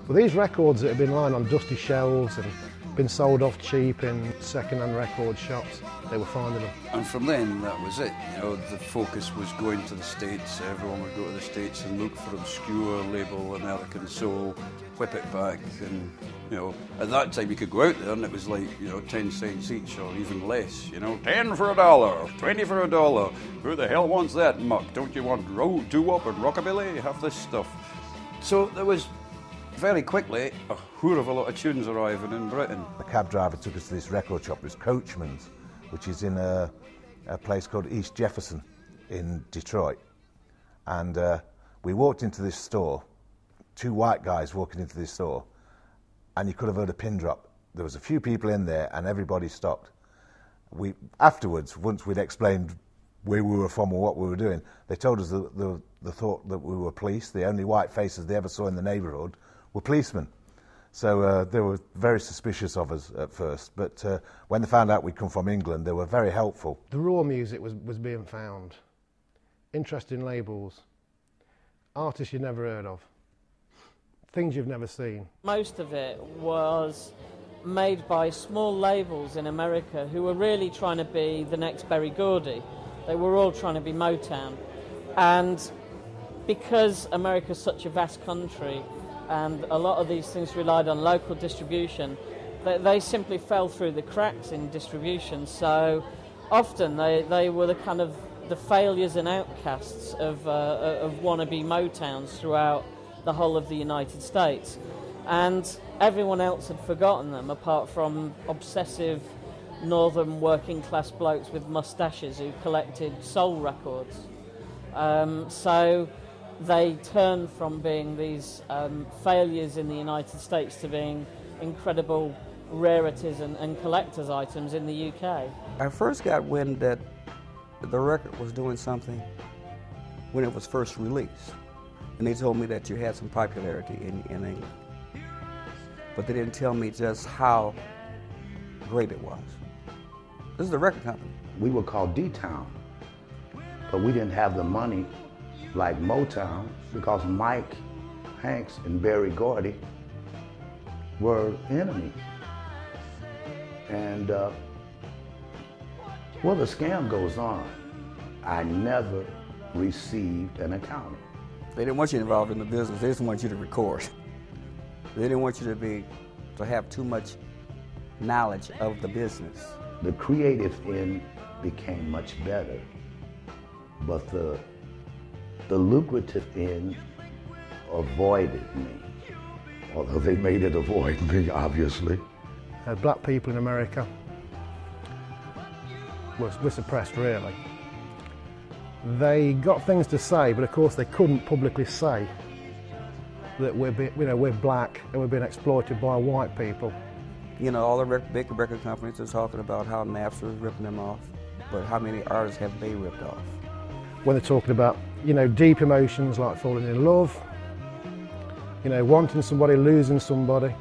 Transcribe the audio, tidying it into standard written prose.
Well, these records that have been lying on dusty shelves and been sold off cheap in second-hand record shops, they were finding them. And from then, that was it. You know, the focus was going to the States. Everyone would go to the States and look for obscure label American soul, whip it back, and you know, at that time you could go out there and it was like, you know, 10 cents each or even less. You know, 10 for $1, 20 for $1. Who the hell wants that muck? Don't you want doo-wop and rockabilly? Have this stuff. So there was very quickly a whore of a lot of tunes arriving in Britain. The cab driver took us to this record shop. It was Coachman's, which is in a place called East Jefferson in Detroit. And we walked into this store, two white guys walking into this store, and you could have heard a pin drop. There was a few people in there and everybody stopped. Afterwards, once we'd explained where we were from or what we were doing, they told us the thought that we were police. The only white faces they ever saw in the neighbourhood were policemen. So they were very suspicious of us at first, but when they found out we'd come from England, they were very helpful. The raw music was being found. Interesting labels. Artists you'd never heard of. Things you've never seen. Most of it was made by small labels in America who were really trying to be the next Berry Gordy. They were all trying to be Motown. And because America's such a vast country and a lot of these things relied on local distribution, they simply fell through the cracks in distribution. So often they were the kind of the failures and outcasts of wannabe Motowns throughout the whole of the United States. And everyone else had forgotten them apart from obsessive northern working class blokes with mustaches who collected soul records. So they turned from being these failures in the United States to being incredible rarities and collector's items in the UK. I first got wind that the record was doing something when it was first released. And they told me that you had some popularity in England. But they didn't tell me just how great it was. This is the record company. We were called D-Town, but we didn't have the money like Motown because Mike Hanks and Berry Gordy were enemies. And well, the scam goes on. I never received an accounting. They didn't want you involved in the business. They just want you to record. They didn't want you to have too much knowledge of the business. The creative end became much better, but the lucrative end avoided me, although they made it avoid me, obviously. Black people in America were suppressed, really. They got things to say, but of course they couldn't publicly say that we're black and we're being exploited by white people. You know, all the big record companies are talking about how Napster is ripping them off, but how many artists have they ripped off? When they're talking about, you know, deep emotions like falling in love, you know, wanting somebody, losing somebody,